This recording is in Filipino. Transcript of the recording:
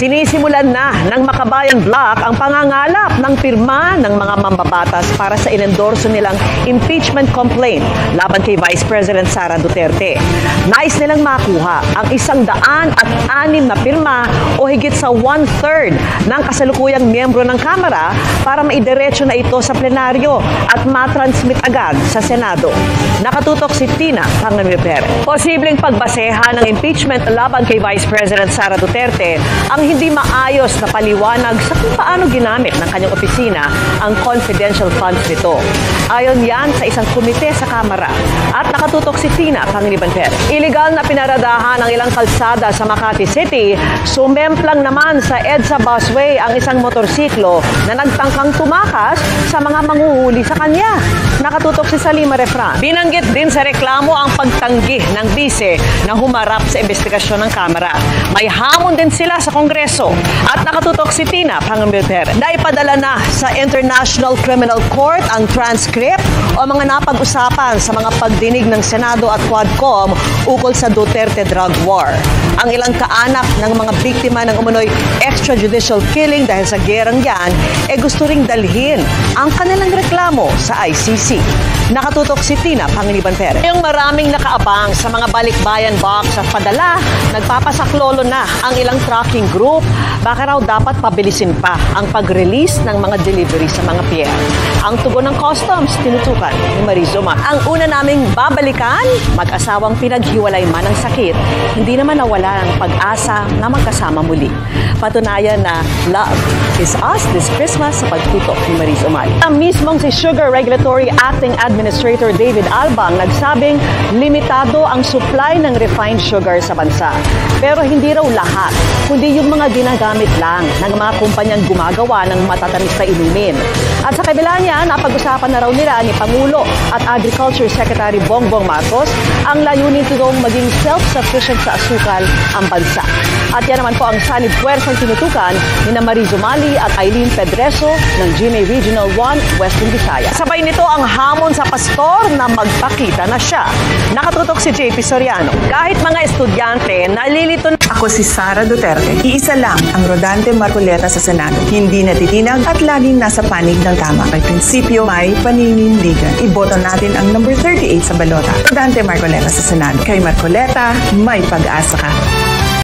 Sinisimulan na ng Makabayan Bloc ang pangangalap ng pirma ng mga mambabatas para sa inendorso nilang impeachment complaint laban kay Vice President Sara Duterte. Nais nilang makuha ang 106 na pirma o higit sa 1/3 ng kasalukuyang miyembro ng Kamara para maidiretso na ito sa plenaryo at matransmit agad sa Senado. Nakatutok si Tina Panganiban. Posibleng pagbasehan ng impeachment laban kay Vice President Sara Duterte ang hindi maayos na paliwanag sa kung paano ginamit ng kanyang opisina ang confidential funds nito. Ayon yan sa isang komite sa Kamara. At nakatutok si Tina Panganiban. Illegal na pinaradahan ang ilang kalsada sa Makati City, sumemplang naman sa EDSA busway ang isang motorsiklo na nagtangkang tumakas sa mga manguhuli sa kanya. Nakatutok si Salima Refran. Binanggit din sa reklamo ang pagtanggi ng bise na humarap sa investigasyon ng Kamara. May hamon din sila sa Kongreso. At nakatutok si Tina Panganiban. Naipadala na sa International Criminal Court ang transcript o mga napag-usapan sa mga pagdinig ng Senado at Quadcom ukol sa Duterte drug war. Ang ilang kaanak ng mga biktima ng umunoy extrajudicial killing dahil sa gerang yan, gusto ring dalhin ang kanilang reklamo sa ICC. Nakatutok si Tina Panganiban. Yung maraming nakaabang sa mga balikbayan box at padala, nagpapasaklolo na ang ilang tracking group. Baka raw dapat pabilisin pa ang pag-release ng mga delivery sa mga pier. Ang tugon ng customs, tinutukan ni Mariz Umali. Ang una naming babalikan, mag-asawang pinaghiwalay man ng sakit, hindi naman nawala ng pag-asa na magkasama muli. Patunayan na love is us this Christmas sa pagtutok ni Mariz Umali. Ang mismong si Sugar Regulatory Acting Administrator David Albang nagsabing limitado ang supply ng refined sugar sa bansa. Pero hindi raw lahat, kundi yung mga ginagamit lang ng mga kumpanyang gumagawa ng matatamis na inumin. At sa kabila niya, napag-usapan na raw nila ni Pangulo at Agriculture Secretary Bongbong Marcos ang layunin nitong maging self-sufficient sa asukal ang bansa. At yan naman po ang sanib puwersang tinutukan ni Mariz Umali at Eileen Pedreso ng GMA Regional 1 Western Visayas. Sabay nito ang hamon sa pastor na magpakita na siya. Nakatutok si JP Soriano. Kahit mga estudyante, nalilito na. Ako si Sara Duterte. Iisa lang ang Rodante Marcoleta sa Senado. Hindi natitinag at laging nasa panig ng tama. May prinsipyo, may paninindigan. Iboto natin ang number 38 sa balota. Rodante Marcoleta sa Senado. Kay Marcoleta, may pag-asa ka.